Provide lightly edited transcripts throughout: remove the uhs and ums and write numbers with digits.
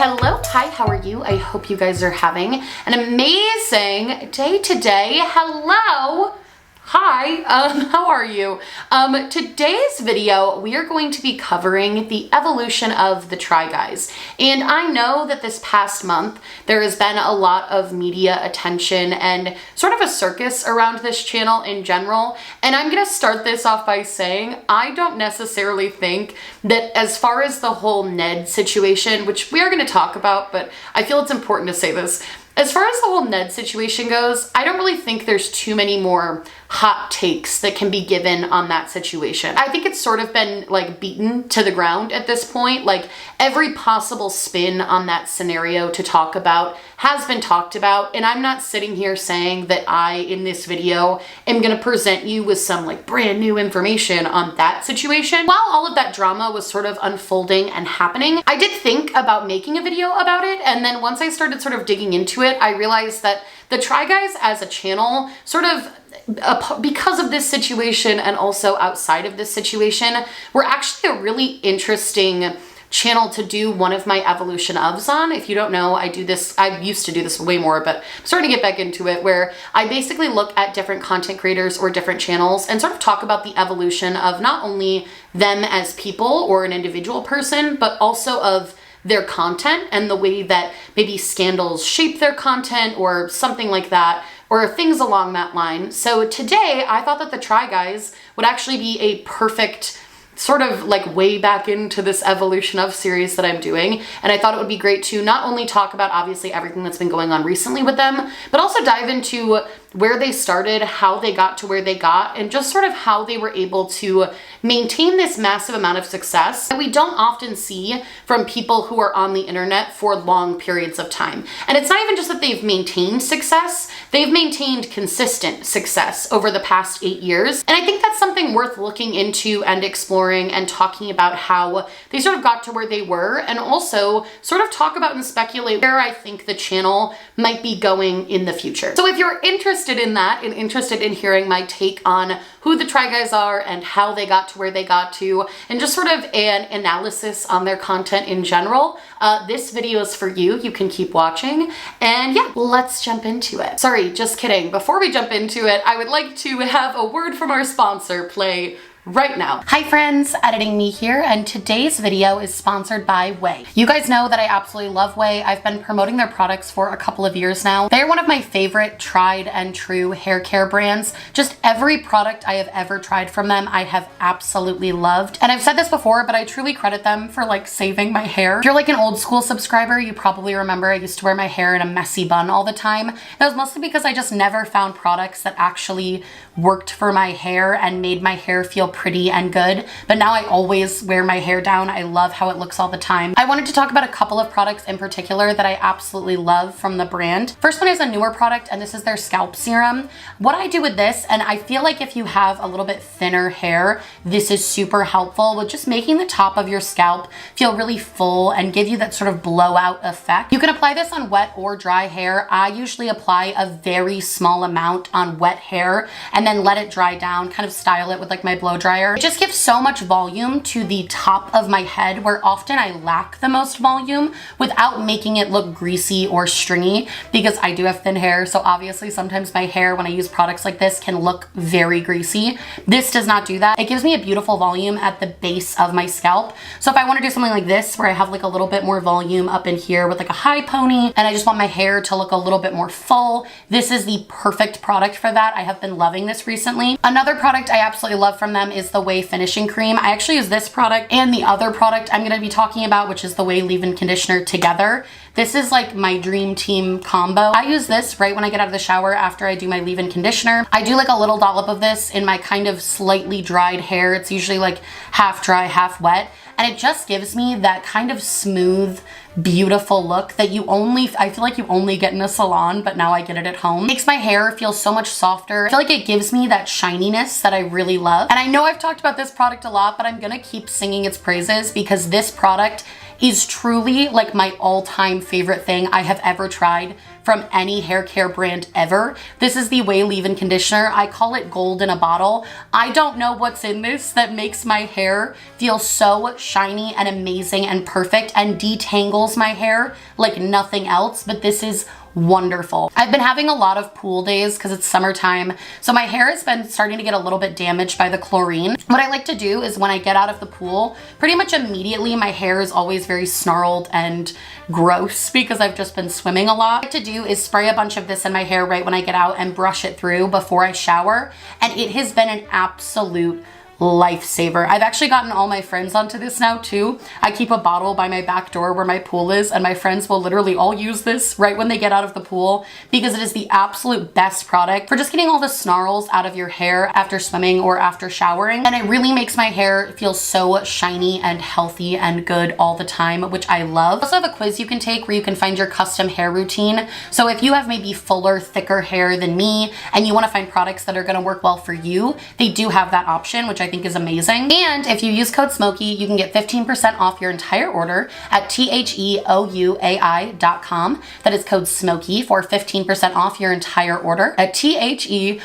Hello, hi, how are you? I hope you guys are having an amazing day today. Hello. Hi, how are you? Today's video, we are going to be covering the evolution of the Try Guys. And I know that this past month, there has been a lot of media attention and sort of a circus around this channel in general. And I'm gonna start this off by saying, I don't necessarily think that as far as the whole Ned situation, which we are gonna talk about, but I feel it's important to say this. As far as the whole Ned situation goes, I don't really think there's too many more hot takes that can be given on that situation. I think it's sort of been like beaten to the ground at this point. Like every possible spin on that scenario to talk about has been talked about, and I'm not sitting here saying that I, in this video, am gonna present you with some like brand new information on that situation. While all of that drama was sort of unfolding and happening, I did think about making a video about it, and then once I started sort of digging into it, I realized that the Try Guys as a channel sort of because of this situation and also outside of this situation, were actually a really interesting channel to do one of my evolution ofs on. If you don't know, I used to do this way more, but I'm starting to get back into it, where I basically look at different content creators or different channels and sort of talk about the evolution of not only them as people or an individual person, but also of their content and the way that maybe scandals shape their content or something like that, or things along that line. So today I thought that the Try Guys would actually be a perfect sort of like way back into this evolution of series that I'm doing. And I thought it would be great to not only talk about obviously everything that's been going on recently with them, but also dive into where they started, how they got to where they got, and just sort of how they were able to maintain this massive amount of success that we don't often see from people who are on the internet for long periods of time. And it's not even just that they've maintained success, they've maintained consistent success over the past 8 years. And I think that's something worth looking into and exploring and talking about how they sort of got to where they were, and also sort of talk about and speculate where I think the channel might be going in the future. So if you're interested in that and interested in hearing my take on who the Try Guys are and how they got to where they got to, and just sort of an analysis on their content in general, this video is for you. You can keep watching, and yeah, let's jump into it. Sorry, just kidding. Before we jump into it, I would like to have a word from our sponsor play right now. Hi friends, Editing Me here, and today's video is sponsored by Way. You guys know that I absolutely love Way. I've been promoting their products for a couple of years now. They're one of my favorite tried and true hair care brands. Just every product I have ever tried from them, I have absolutely loved. And I've said this before, but I truly credit them for like saving my hair. If you're like an old school subscriber, you probably remember I used to wear my hair in a messy bun all the time. That was mostly because I just never found products that actually worked for my hair and made my hair feel pretty and good. But now I always wear my hair down. I love how it looks all the time. I wanted to talk about a couple of products in particular that I absolutely love from the brand. First one is a newer product, and this is their scalp serum. What I do with this, and I feel like if you have a little bit thinner hair, this is super helpful with just making the top of your scalp feel really full and give you that sort of blowout effect. You can apply this on wet or dry hair. I usually apply a very small amount on wet hair and then let it dry down, kind of style it with like my blow dryer. It just gives so much volume to the top of my head where often I lack the most volume without making it look greasy or stringy, because I do have thin hair. So obviously sometimes my hair, when I use products like this, can look very greasy. This does not do that. It gives me a beautiful volume at the base of my scalp. So if I want to do something like this, where I have like a little bit more volume up in here with like a high pony, and I just want my hair to look a little bit more full, this is the perfect product for that. I have been loving this recently. Another product I absolutely love from them is the Way Finishing Cream. I actually use this product and the other product I'm going to be talking about, which is the Way Leave-In Conditioner, together. This is like my dream team combo. I use this right when I get out of the shower after I do my leave-in conditioner. I do like a little dollop of this in my kind of slightly dried hair. It's usually like half dry, half wet. And it just gives me that kind of smooth, beautiful look that I feel like you only get in a salon, but now I get it at home. It makes my hair feel so much softer. I feel like it gives me that shininess that I really love. And I know I've talked about this product a lot, but I'm gonna keep singing its praises because this product is truly like my all-time favorite thing I have ever tried from any hair care brand ever. This is the Way Leave-In Conditioner. I call it gold in a bottle. I don't know what's in this that makes my hair feel so shiny and amazing and perfect and detangles my hair like nothing else, but this is wonderful. I've been having a lot of pool days because it's summertime, so my hair has been starting to get a little bit damaged by the chlorine. What I like to do is when I get out of the pool, pretty much immediately my hair is always very snarled and gross because I've just been swimming a lot. What I like to do is spray a bunch of this in my hair right when I get out and brush it through before I shower, and it has been an absolute lifesaver. I've actually gotten all my friends onto this now too. I keep a bottle by my back door where my pool is, and my friends will literally all use this right when they get out of the pool because it is the absolute best product for just getting all the snarls out of your hair after swimming or after showering. And it really makes my hair feel so shiny and healthy and good all the time, which I love. I also have a quiz you can take where you can find your custom hair routine. So if you have maybe fuller, thicker hair than me and you want to find products that are going to work well for you, they do have that option, which I think is amazing. And if you use code Smokey, you can get 15% off your entire order at theouai.com. That is code Smokey for 15% off your entire order at theouai.com.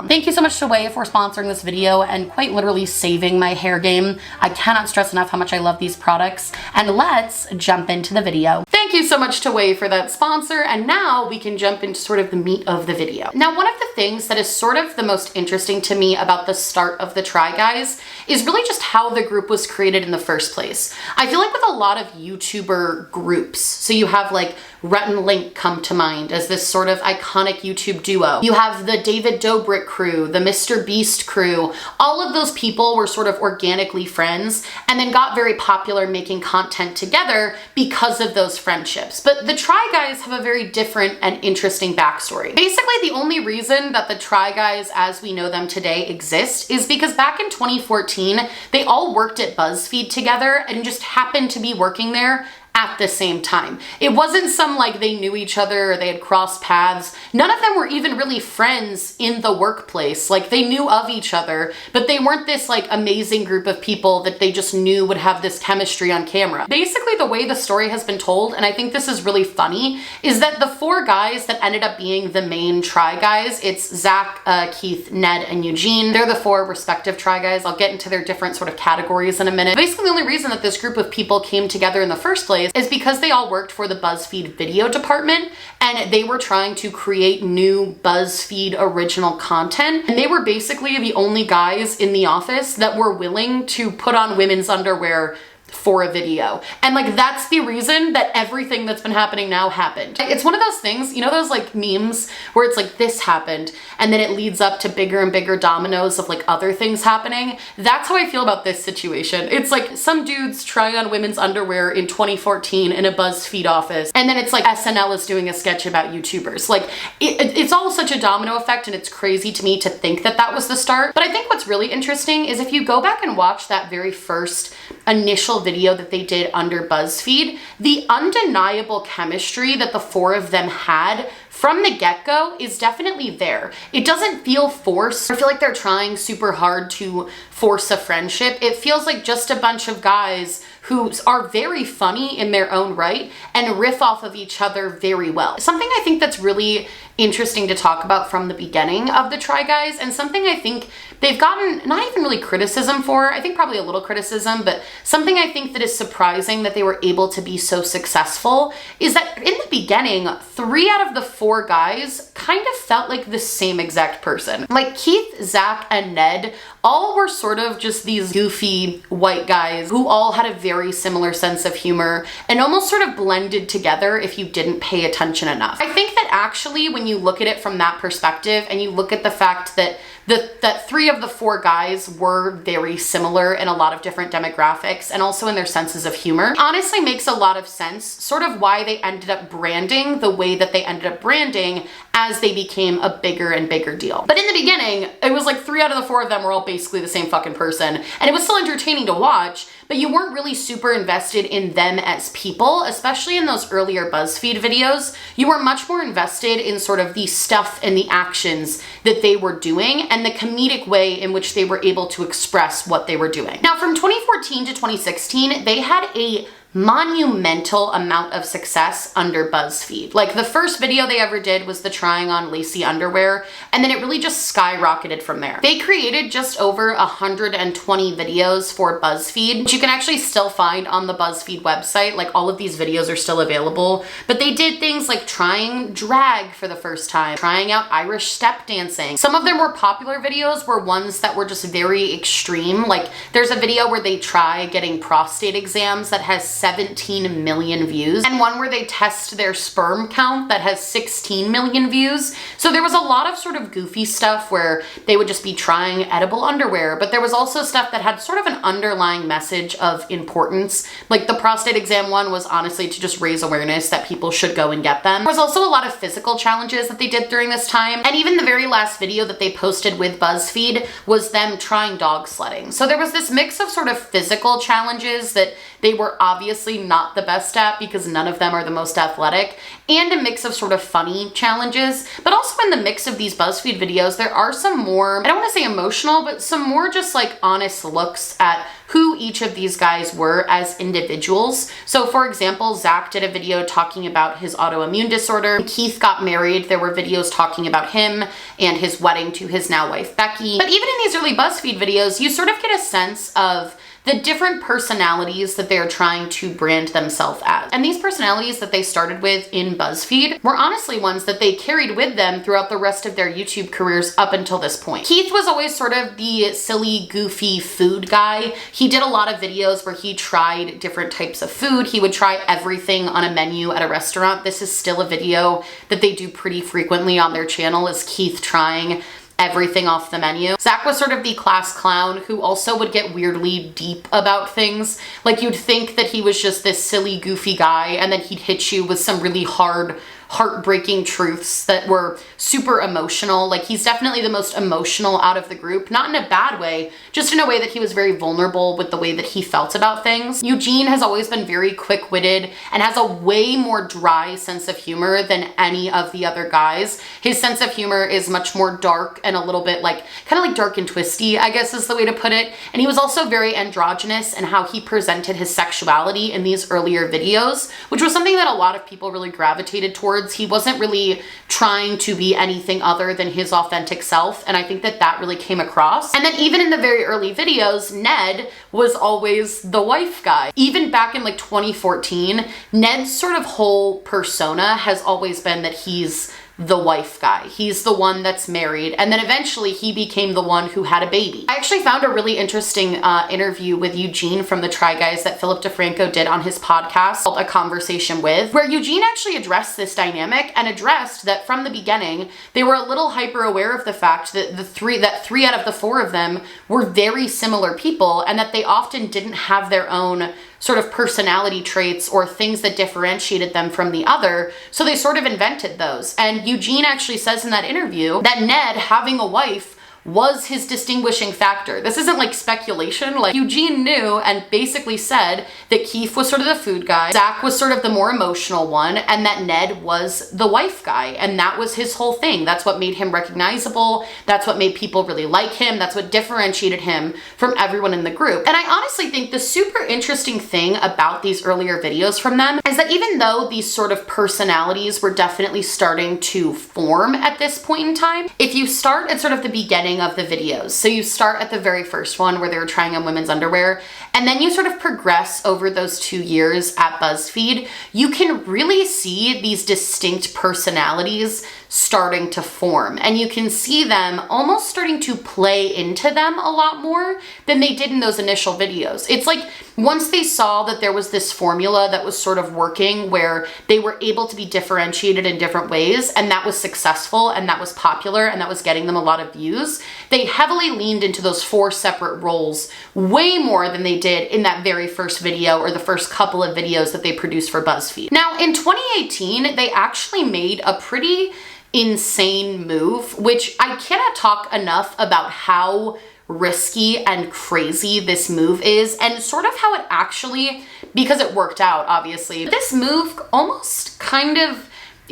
Thank you so much to Way for sponsoring this video and quite literally saving my hair game. I cannot stress enough how much I love these products. And let's jump into the video. Thank you so much to Way for that sponsor, and now we can jump into sort of the meat of the video. Now, one of the things that is sort of the most interesting to me about the start of the Try Guys is really just how the group was created in the first place. I feel like with a lot of YouTuber groups, so you have like Rhett and Link come to mind as this sort of iconic YouTube duo. You have the David Dobrik crew, the Mr. Beast crew. All of those people were sort of organically friends and then got very popular making content together because of those friendships. But the Try Guys have a very different and interesting backstory. Basically, the only reason that the Try Guys as we know them today exist is because back in 2014, they all worked at Buzzfeed together and just happened to be working there at the same time. It wasn't some like they knew each other or they had crossed paths. None of them were even really friends in the workplace. Like they knew of each other, but they weren't this like amazing group of people that they just knew would have this chemistry on camera. Basically, the way the story has been told, and I think this is really funny, is that the four guys that ended up being the main Try Guys, it's Zach, Keith, Ned, and Eugene. They're the four respective Try Guys. I'll get into their different sort of categories in a minute. Basically, the only reason that this group of people came together in the first place is because they all worked for the Buzzfeed video department and they were trying to create new Buzzfeed original content. And they were basically the only guys in the office that were willing to put on women's underwear for a video. And like, that's the reason that everything that's been happening now happened. It's one of those things, you know, those like memes where it's like this happened and then it leads up to bigger and bigger dominoes of like other things happening. That's how I feel about this situation. It's like some dudes trying on women's underwear in 2014 in a BuzzFeed office. And then it's like SNL is doing a sketch about YouTubers. Like it's all such a domino effect, and it's crazy to me to think that that was the start. But I think what's really interesting is if you go back and watch that very first initial video that they did under BuzzFeed, the undeniable chemistry that the four of them had from the get-go is definitely there. It doesn't feel forced. I feel like they're trying super hard to force a friendship. It feels like just a bunch of guys who are very funny in their own right and riff off of each other very well. Something I think that's really interesting to talk about from the beginning of the Try Guys, and something I think they've gotten not even really criticism for, I think probably a little criticism, but something I think that is surprising that they were able to be so successful is that in the beginning, 3 out of the 4 guys kind of felt like the same exact person. Like Keith, Zach, and Ned all were sort of just these goofy white guys who all had a very similar sense of humor and almost sort of blended together if you didn't pay attention enough. I think that actually when you look at it from that perspective and you look at the fact that that 3 of the 4 guys were very similar in a lot of different demographics and also in their senses of humor, honestly makes a lot of sense, sort of why they ended up branding the way that they ended up branding as they became a bigger and bigger deal. But in the beginning, it was like 3 out of the 4 of them were all basically the same fucking person, and it was still entertaining to watch, but you weren't really super invested in them as people, especially in those earlier BuzzFeed videos. You were much more invested in sort of the stuff and the actions that they were doing and the comedic way in which they were able to express what they were doing. Now, from 2014 to 2016, they had a monumental amount of success under Buzzfeed. Like, the first video they ever did was the trying on lacy underwear, and then it really just skyrocketed from there. They created just over 120 videos for Buzzfeed, which you can actually still find on the Buzzfeed website. Like, all of these videos are still available, but they did things like trying drag for the first time, trying out Irish step dancing. Some of their more popular videos were ones that were just very extreme. Like, there's a video where they try getting prostate exams that has 17 million views, and one where they test their sperm count that has 16 million views. So there was a lot of sort of goofy stuff where they would just be trying edible underwear, but there was also stuff that had sort of an underlying message of importance. Like, the prostate exam one was honestly to just raise awareness that people should go and get them. There was also a lot of physical challenges that they did during this time, and even the very last video that they posted with Buzzfeed was them trying dog sledding. So there was this mix of sort of physical challenges that they were obviously not the best at because none of them are the most athletic, and a mix of sort of funny challenges. But also in the mix of these Buzzfeed videos, there are some more, I don't want to say emotional, but some more just like honest looks at who each of these guys were as individuals. So for example, Zach did a video talking about his autoimmune disorder. Keith got married. There were videos talking about him and his wedding to his now wife, Becky. But even in these early Buzzfeed videos, you sort of get a sense of the different personalities that they're trying to brand themselves as. And these personalities that they started with in Buzzfeed were honestly ones that they carried with them throughout the rest of their YouTube careers up until this point. Keith was always sort of the silly, goofy food guy. He did a lot of videos where he tried different types of food. He would try everything on a menu at a restaurant. This is still a video that they do pretty frequently on their channel, is Keith trying everything off the menu. Zach was sort of the class clown who also would get weirdly deep about things. Like, you'd think that he was just this silly, goofy guy, and then he'd hit you with some really hard, heartbreaking truths that were super emotional. Like, he's definitely the most emotional out of the group, not in a bad way, just in a way that he was very vulnerable with the way that he felt about things. Eugene has always been very quick-witted and has a way more dry sense of humor than any of the other guys. His sense of humor is much more dark and a little bit like, kind of like dark and twisty, I guess is the way to put it. And he was also very androgynous in how he presented his sexuality in these earlier videos, which was something that a lot of people really gravitated towards. He wasn't really trying to be anything other than his authentic self, and I think that that really came across. And then even in the very early videos, Ned was always the wife guy. Even back in like 2014, Ned's sort of whole persona has always been that he's the wife guy. He's the one that's married, and then eventually he became the one who had a baby. I actually found a really interesting interview with Eugene from the Try Guys that Philip DeFranco did on his podcast called A Conversation With, where Eugene actually addressed this dynamic and addressed that from the beginning they were a little hyper aware of the fact that three out of the four of them were very similar people, and that they often didn't have their own sort of personality traits or things that differentiated them from the other, so they sort of invented those. And Eugene actually says in that interview that Ned having a wife was his distinguishing factor. This isn't like speculation. Like, Eugene knew and basically said that Keith was sort of the food guy, Zach was sort of the more emotional one, and that Ned was the wife guy. And that was his whole thing. That's what made him recognizable. That's what made people really like him. That's what differentiated him from everyone in the group. And I honestly think the super interesting thing about these earlier videos from them is that even though these sort of personalities were definitely starting to form at this point in time, if you start at sort of the beginning of the videos. So you start at the very first one where they were trying on women's underwear, and then you sort of progress over those 2 years at Buzzfeed, you can really see these distinct personalities starting to form, and you can see them almost starting to play into them a lot more than they did in those initial videos. It's like once they saw that there was this formula that was sort of working where they were able to be differentiated in different ways, and that was successful and that was popular and that was getting them a lot of views, they heavily leaned into those 4 separate roles way more than they did in that very first video or the first couple of videos that they produced for Buzzfeed. Now in 2018, they actually made a pretty insane move, which I cannot talk enough about how risky and crazy this move is, and sort of how it actually, because it worked out obviously, this move almost kind of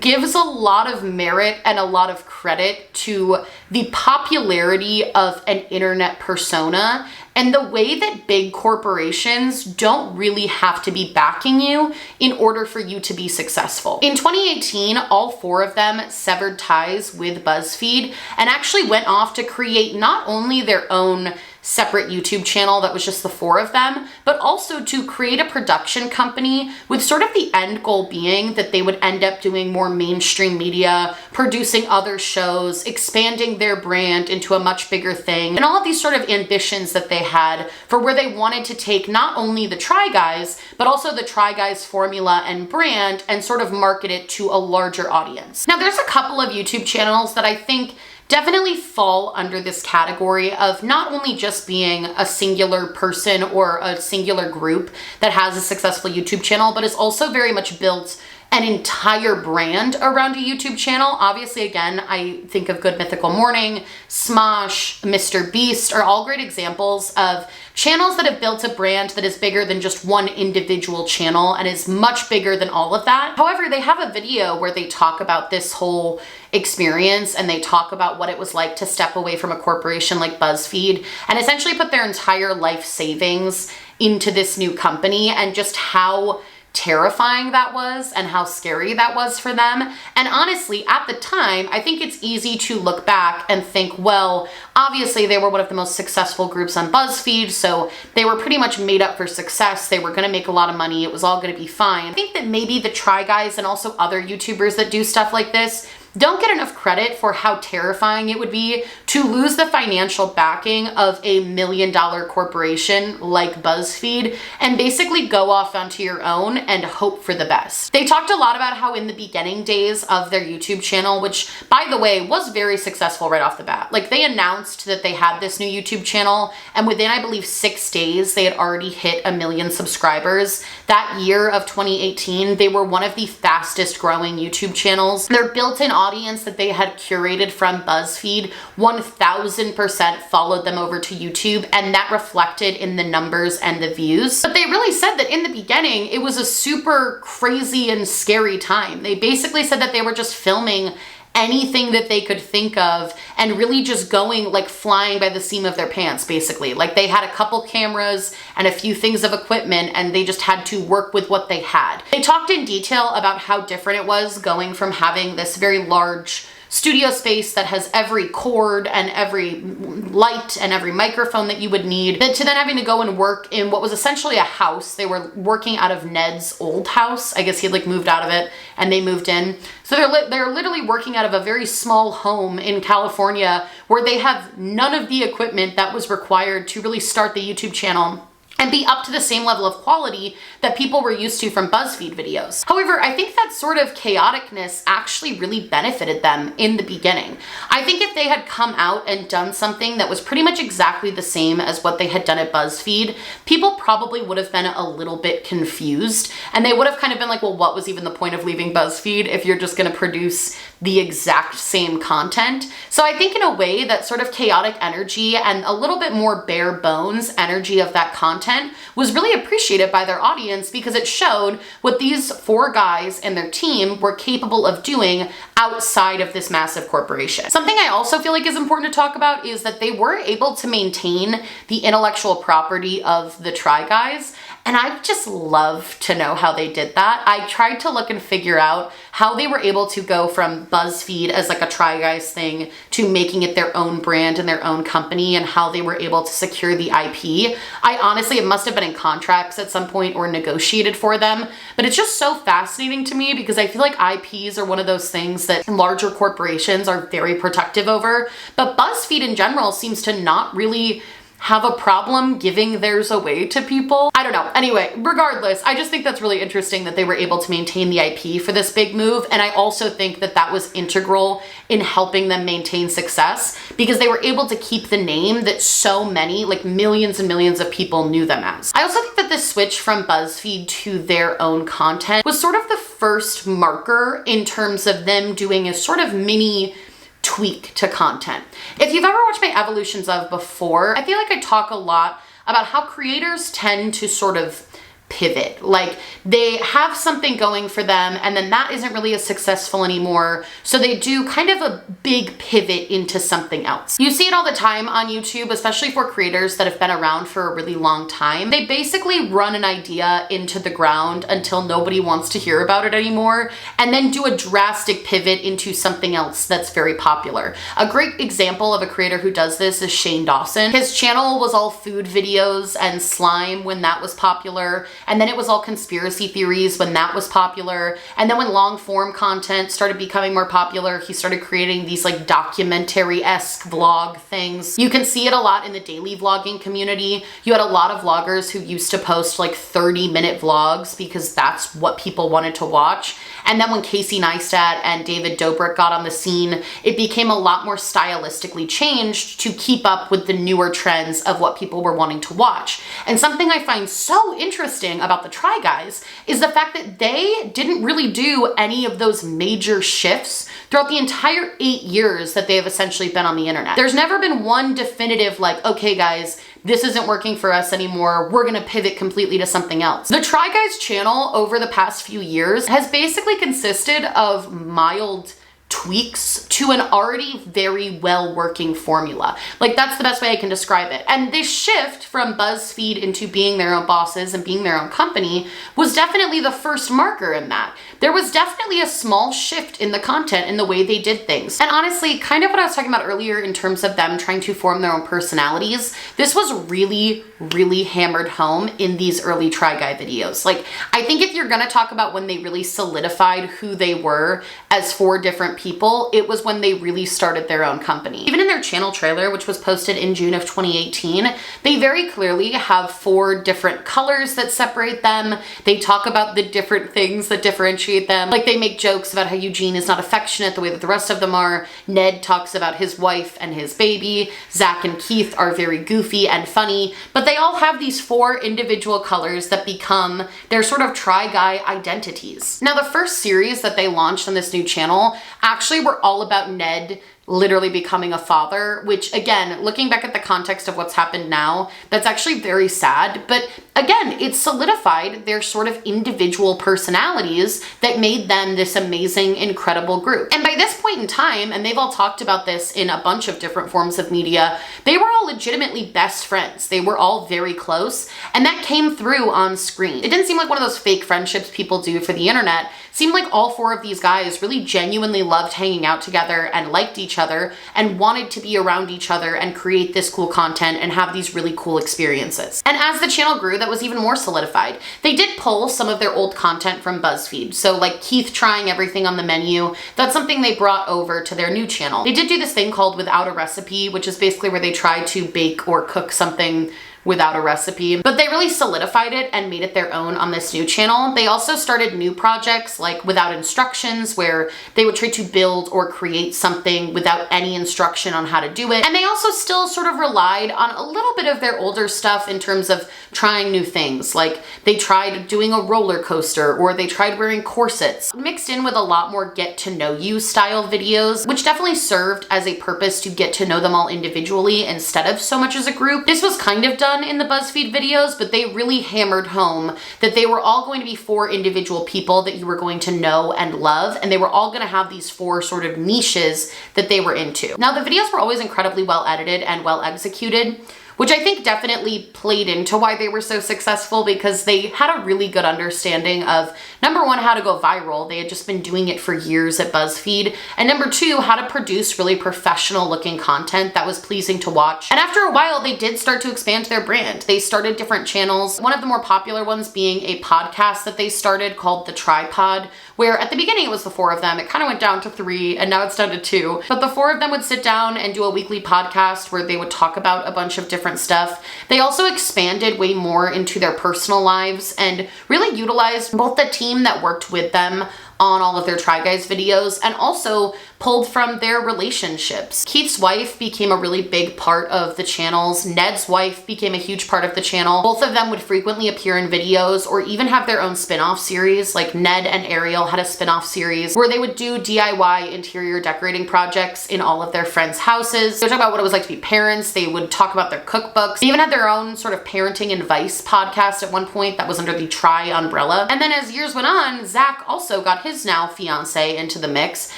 gives a lot of merit and a lot of credit to the popularity of an internet persona and the way that big corporations don't really have to be backing you in order for you to be successful. In 2018, all 4 of them severed ties with Buzzfeed and actually went off to create not only their own separate YouTube channel that was just the 4 of them, but also to create a production company with sort of the end goal being that they would end up doing more mainstream media, producing other shows, expanding their brand into a much bigger thing, and all of these sort of ambitions that they had for where they wanted to take not only the Try Guys, but also the Try Guys formula and brand and sort of market it to a larger audience. Now, there's a couple of YouTube channels that I think definitely fall under this category of not only just being a singular person or a singular group that has a successful YouTube channel, but is also very much built an entire brand around a YouTube channel. Obviously, again, I think of Good Mythical Morning, Smosh, Mr. Beast are all great examples of channels that have built a brand that is bigger than just one individual channel and is much bigger than all of that. However, they have a video where they talk about this whole experience and they talk about what it was like to step away from a corporation like Buzzfeed and essentially put their entire life savings into this new company and just how terrifying that was and how scary that was for them. And honestly, at the time, I think it's easy to look back and think, well, obviously they were one of the most successful groups on BuzzFeed, so they were pretty much made up for success. They were going to make a lot of money. It was all going to be fine. I think that maybe the Try Guys and also other YouTubers that do stuff like this don't get enough credit for how terrifying it would be to lose the financial backing of a $1 million corporation like BuzzFeed and basically go off onto your own and hope for the best. They talked a lot about how in the beginning days of their YouTube channel, which by the way was very successful right off the bat, like they announced that they had this new YouTube channel and within I believe 6 days they had already hit 1 million subscribers. That year of 2018, they were one of the fastest growing YouTube channels. Their built-in audience that they had curated from BuzzFeed 1000% followed them over to YouTube, and that reflected in the numbers and the views. But they really said that in the beginning, it was a super crazy and scary time. They basically said that they were just filming anything that they could think of and really just going like flying by the seam of their pants, basically. Like they had a couple cameras and a few things of equipment and they just had to work with what they had. They talked in detail about how different it was going from having this very large studio space that has every cord and every light and every microphone that you would need, to then having to go and work in what was essentially a house. They were working out of Ned's old house. I guess he had like moved out of it and they moved in. So they're literally working out of a very small home in California where they have none of the equipment that was required to really start the YouTube channel and be up to the same level of quality that people were used to from BuzzFeed videos. However, I think that sort of chaoticness actually really benefited them in the beginning. I think if they had come out and done something that was pretty much exactly the same as what they had done at BuzzFeed, people probably would have been a little bit confused and they would have kind of been like, well, what was even the point of leaving BuzzFeed if you're just gonna produce the exact same content? So I think in a way that sort of chaotic energy and a little bit more bare bones energy of that content was really appreciated by their audience because it showed what these 4 guys and their team were capable of doing outside of this massive corporation. Something I also feel like is important to talk about is that they were able to maintain the intellectual property of the Try Guys. And I just love to know how they did that. I tried to look and figure out how they were able to go from BuzzFeed as like a Try Guys thing to making it their own brand and their own company and how they were able to secure the IP. I honestly, it must have been in contracts at some point or negotiated for them, but it's just so fascinating to me because I feel like IPs are one of those things that larger corporations are very protective over, but BuzzFeed in general seems to not really have a problem giving theirs away to people. I don't know. Anyway, regardless, I just think that's really interesting that they were able to maintain the IP for this big move. And I also think that that was integral in helping them maintain success because they were able to keep the name that so many, like millions and millions of people knew them as. I also think that the switch from BuzzFeed to their own content was sort of the first marker in terms of them doing a sort of mini tweak to content. If you've ever watched my evolutions of before, I feel like I talk a lot about how creators tend to sort of pivot. Like they have something going for them and then that isn't really as successful anymore. So they do kind of a big pivot into something else. You see it all the time on YouTube, especially for creators that have been around for a really long time. They basically run an idea into the ground until nobody wants to hear about it anymore and then do a drastic pivot into something else that's very popular. A great example of a creator who does this is Shane Dawson. His channel was all food videos and slime when that was popular. And then it was all conspiracy theories when that was popular. And then when long form content started becoming more popular, he started creating these like documentary-esque vlog things. You can see it a lot in the daily vlogging community. You had a lot of vloggers who used to post like 30-minute vlogs because that's what people wanted to watch. And then when Casey Neistat and David Dobrik got on the scene, it became a lot more stylistically changed to keep up with the newer trends of what people were wanting to watch. And something I find so interesting about the Try Guys is the fact that they didn't really do any of those major shifts throughout the entire 8 years that they have essentially been on the internet. There's never been one definitive like, okay guys, this isn't working for us anymore, we're gonna pivot completely to something else. The Try Guys channel over the past few years has basically consisted of mild tweaks to an already very well working formula. Like that's the best way I can describe it. And this shift from Buzzfeed into being their own bosses and being their own company was definitely the first marker in that. There was definitely a small shift in the content and the way they did things. And honestly, kind of what I was talking about earlier in terms of them trying to form their own personalities, this was really, really hammered home in these early Try Guy videos. Like, I think if you're gonna talk about when they really solidified who they were as 4 different people, it was when they really started their own company. Even in their channel trailer, which was posted in June of 2018, they very clearly have 4 different colors that separate them. They talk about the different things that differentiate them. Like they make jokes about how Eugene is not affectionate the way that the rest of them are. Ned talks about his wife and his baby. Zach and Keith are very goofy and funny, but they all have these 4 individual colors that become their sort of Try Guy identities. Now, the first series that they launched on this new channel actually were all about Ned literally becoming a father, which again, looking back at the context of what's happened now, that's actually very sad. But again, it solidified their sort of individual personalities that made them this amazing, incredible group. And by this point in time, and they've all talked about this in a bunch of different forms of media, they were all legitimately best friends. They were all very close, and that came through on screen. It didn't seem like one of those fake friendships people do for the internet. It seemed like all 4 of these guys really genuinely loved hanging out together and liked each other and wanted to be around each other and create this cool content and have these really cool experiences. And as the channel grew, that was even more solidified. They did pull some of their old content from Buzzfeed. So like Keith trying everything on the menu, that's something they brought over to their new channel. They did do this thing called Without a Recipe, which is basically where they try to bake or cook something without a recipe, but they really solidified it and made it their own on this new channel. They also started new projects like Without Instructions, where they would try to build or create something without any instruction on how to do it. And they also still sort of relied on a little bit of their older stuff in terms of trying new things. Like they tried doing a roller coaster, or they tried wearing corsets, mixed in with a lot more get to know you style videos, which definitely served as a purpose to get to know them all individually instead of so much as a group. This was kind of done in the Buzzfeed videos, but they really hammered home that they were all going to be 4 individual people that you were going to know and love, and they were all going to have these 4 sort of niches that they were into. Now, the videos were always incredibly well edited and well executed, which I think definitely played into why they were so successful, because they had a really good understanding of, number 1, how to go viral. They had just been doing it for years at BuzzFeed. And number 2, how to produce really professional looking content that was pleasing to watch. And after a while, they did start to expand their brand. They started different channels. One of the more popular ones being a podcast that they started called The Tripod, where at the beginning it was the 4 of them. It kind of went down to 3 and now it's down to 2. But the 4 of them would sit down and do a weekly podcast where they would talk about a bunch of different stuff. They also expanded way more into their personal lives and really utilized both the team that worked with them on all of their Try Guys videos, and also pulled from their relationships. Keith's wife became a really big part of the channels. Ned's wife became a huge part of the channel. Both of them would frequently appear in videos or even have their own spin-off series. Like Ned and Ariel had a spin-off series where they would do DIY interior decorating projects in all of their friends' houses. They would talk about what it was like to be parents. They would talk about their cookbooks. They even had their own sort of parenting advice podcast at one point that was under the Try umbrella. And then as years went on, Zach also got his now fiance into the mix,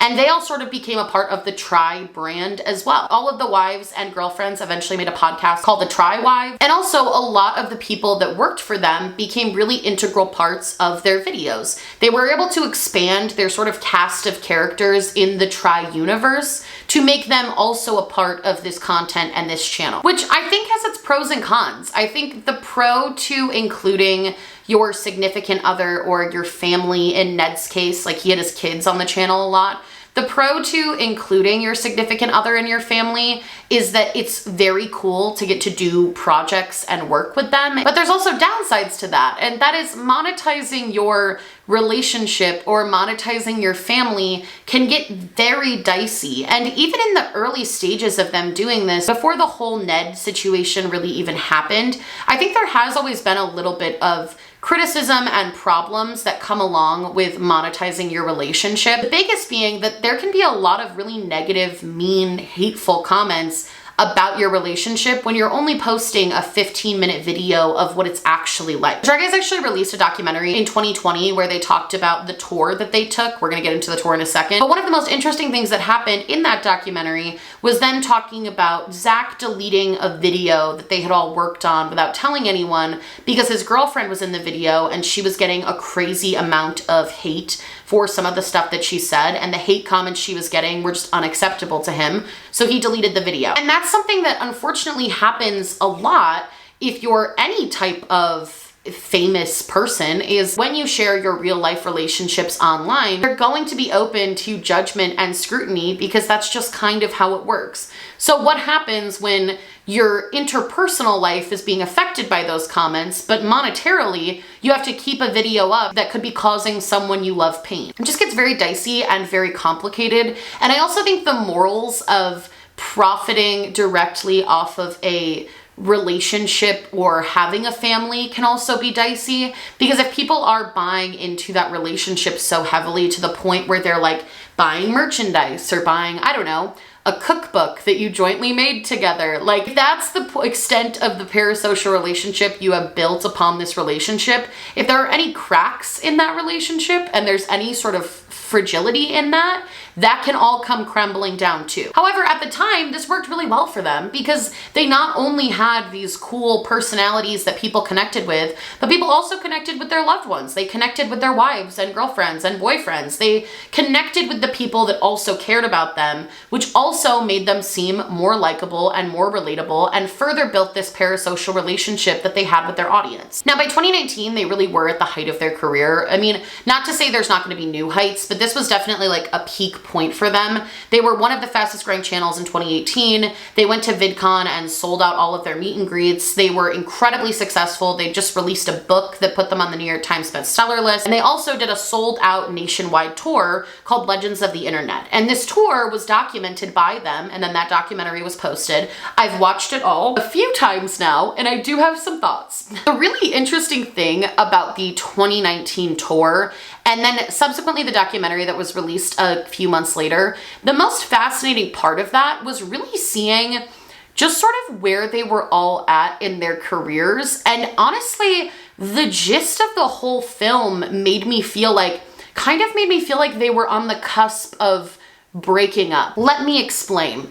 and they all sort of became a part of the Try brand as well. All of the wives and girlfriends eventually made a podcast called The Try Wives, and also a lot of the people that worked for them became really integral parts of their videos. They were able to expand their sort of cast of characters in the Try universe to make them also a part of this content and this channel, which I think has its pros and cons. I think the pro to including your significant other or your family, in Ned's case, like he had his kids on the channel a lot. The pro to including your significant other in your family is that it's very cool to get to do projects and work with them. But there's also downsides to that, and that is monetizing your relationship or monetizing your family can get very dicey. And even in the early stages of them doing this, before the whole Ned situation really even happened, I think there has always been a little bit of criticism and problems that come along with monetizing your relationship. The biggest being that there can be a lot of really negative, mean, hateful comments about your relationship when you're only posting a 15-minute video of what it's actually like. Try Guys actually released a documentary in 2020 where they talked about the tour that they took. We're gonna get into the tour in a second. But one of the most interesting things that happened in that documentary was them talking about Zach deleting a video that they had all worked on without telling anyone because his girlfriend was in the video and she was getting a crazy amount of hate for some of the stuff that she said, and the hate comments she was getting were just unacceptable to him, so he deleted the video. And that's something that unfortunately happens a lot if you're any type of famous person, is when you share your real life relationships online, you're going to be open to judgment and scrutiny because that's just kind of how it works. So what happens when your interpersonal life is being affected by those comments, but monetarily you have to keep a video up that could be causing someone you love pain? It just gets very dicey and very complicated. And I also think the morals of profiting directly off of a relationship or having a family can also be dicey, because if people are buying into that relationship so heavily to the point where they're like buying merchandise or buying, I don't know, a cookbook that you jointly made together. Like, that's the extent of the parasocial relationship you have built upon this relationship. If there are any cracks in that relationship and there's any sort of fragility in that, that can all come crumbling down too. However, at the time, this worked really well for them because they not only had these cool personalities that people connected with, but people also connected with their loved ones. They connected with their wives and girlfriends and boyfriends. They connected with the people that also cared about them, which also made them seem more likable and more relatable, and further built this parasocial relationship that they had with their audience. Now, by 2019, they really were at the height of their career. I mean, not to say there's not going to be new heights, but this was definitely like a peak point for them. They were one of the fastest growing channels in 2018. They went to VidCon and sold out all of their meet and greets. They were incredibly successful. They just released a book that put them on the New York Times bestseller list. And they also did a sold out nationwide tour called Legends of the Internet. And this tour was documented by them, and then that documentary was posted. I've watched it all a few times now, and I do have some thoughts. The really interesting thing about the 2019 tour, and then subsequently the documentary that was released a few months later, the most fascinating part of that was really seeing just sort of where they were all at in their careers. And honestly, the gist of the whole film made me feel like they were on the cusp of breaking up. Let me explain.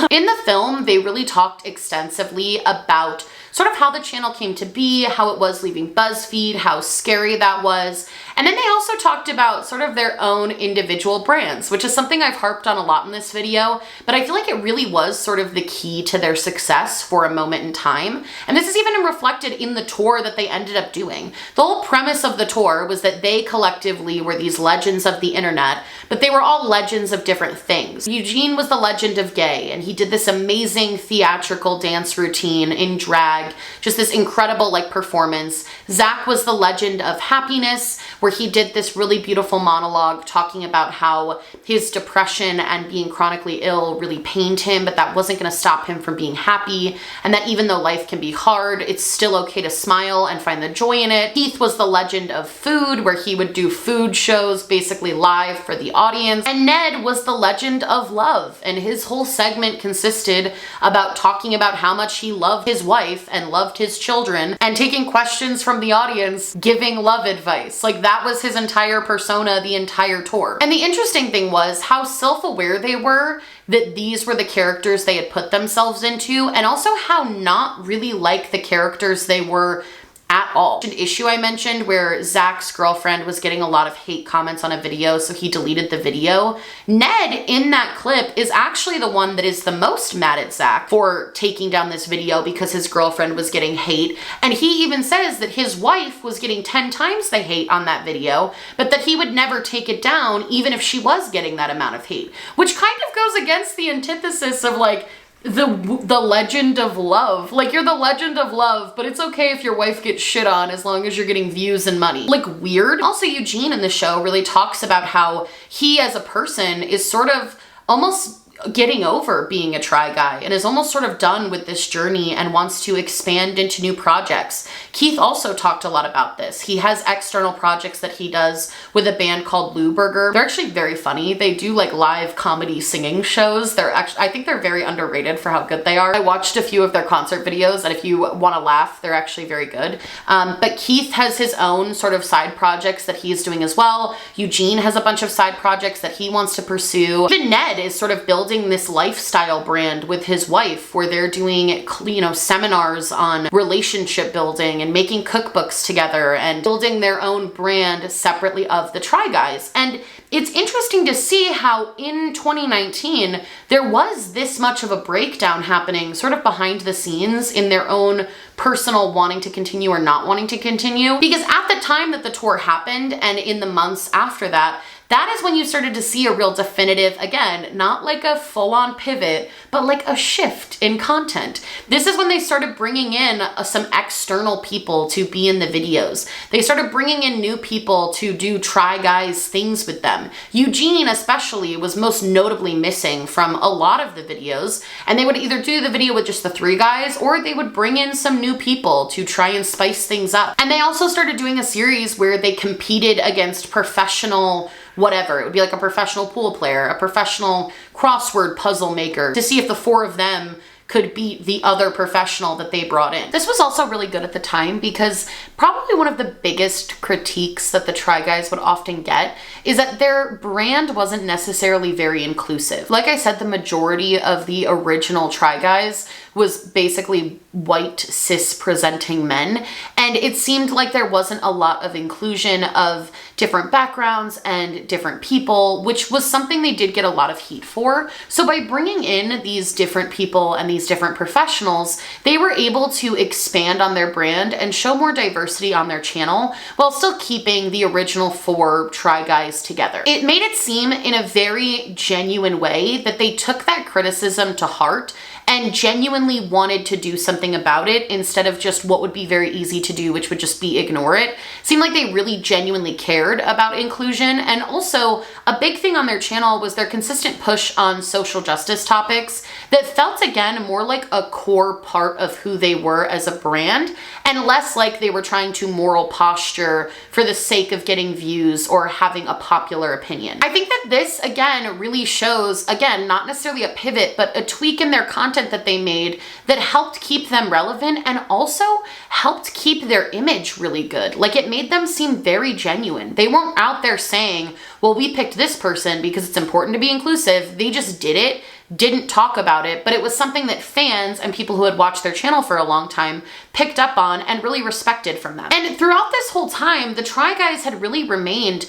In the film, they really talked extensively about sort of how the channel came to be, how it was leaving Buzzfeed, how scary that was. And then they also talked about sort of their own individual brands, which is something I've harped on a lot in this video, but I feel like it really was sort of the key to their success for a moment in time. And this is even reflected in the tour that they ended up doing. The whole premise of the tour was that they collectively were these legends of the internet, but they were all legends of different different things. Eugene was the legend of gay, and he did this amazing theatrical dance routine in drag, just this incredible like performance. Zach was the legend of happiness, where he did this really beautiful monologue talking about how his depression and being chronically ill really pained him, but that wasn't going to stop him from being happy, and that even though life can be hard, it's still okay to smile and find the joy in it. Keith was the legend of food, where he would do food shows basically live for the audience. And Ned was the legend of love, and his whole segment consisted about talking about how much he loved his wife and loved his children, and taking questions from the audience, giving love advice. Like, that was his entire persona the entire tour. And the interesting thing was how self-aware they were that these were the characters they had put themselves into, and also how not really like the characters they were at all. An issue I mentioned where Zach's girlfriend was getting a lot of hate comments on a video, so he deleted the video. Ned in that clip is actually the one that is the most mad at Zach for taking down this video because his girlfriend was getting hate. And he even says that his wife was getting 10 times the hate on that video, but that he would never take it down even if she was getting that amount of hate, which kind of goes against the antithesis of like, the legend of love. Like, you're the legend of love, but it's okay if your wife gets shit on as long as you're getting views and money. Like, weird. Also, Eugene in the show really talks about how he as a person is sort of almost getting over being a try guy and is almost sort of done with this journey and wants to expand into new projects. Keith also talked a lot about this. He has external projects that he does with a band called Lou Burger. They're actually very funny. They do like live comedy singing shows. They're actually, I think they're very underrated for how good they are. I watched a few of their concert videos, and if you want to laugh, they're actually very good. But Keith has his own sort of side projects that he's doing as well. Eugene has a bunch of side projects that he wants to pursue. Even Ned is sort of building this lifestyle brand with his wife, where they're doing, you know, seminars on relationship building and making cookbooks together and building their own brand separately of the Try Guys. And it's interesting to see how in 2019 there was this much of a breakdown happening sort of behind the scenes in their own personal wanting to continue or not wanting to continue. Because at the time that the tour happened and in the months after that, that is when you started to see a real definitive, again, not like a full-on pivot, but like a shift in content. This is when they started bringing in some external people to be in the videos. They started bringing in new people to do Try Guys things with them. Eugene especially was most notably missing from a lot of the videos, and they would either do the video with just the three guys, or they would bring in some new people to try and spice things up. And they also started doing a series where they competed against professional whatever. It would be like a professional pool player, a professional crossword puzzle maker, to see if the four of them could beat the other professional that they brought in. This was also really good at the time because probably one of the biggest critiques that the Try Guys would often get is that their brand wasn't necessarily very inclusive. Like I said, the majority of the original Try Guys was basically white, cis-presenting men, and it seemed like there wasn't a lot of inclusion of different backgrounds and different people, which was something they did get a lot of heat for. So by bringing in these different people and these different professionals, they were able to expand on their brand and show more diversity on their channel while still keeping the original four Try Guys together. It made it seem in a very genuine way that they took that criticism to heart and genuinely wanted to do something about it instead of just what would be very easy to do, which would just be ignore it. It seemed like they really genuinely cared about inclusion. And also a big thing on their channel was their consistent push on social justice topics that felt, again, more like a core part of who they were as a brand and less like they were trying to moral posture for the sake of getting views or having a popular opinion. I think that this, again, really shows, again, not necessarily a pivot, but a tweak in their content that they made that helped keep them relevant and also helped keep their image really good. Like, it made them seem very genuine. They weren't out there saying, well, we picked this person because it's important to be inclusive. They just did it, didn't talk about it, but it was something that fans and people who had watched their channel for a long time picked up on and really respected from them. And throughout this whole time, the Try Guys had really remained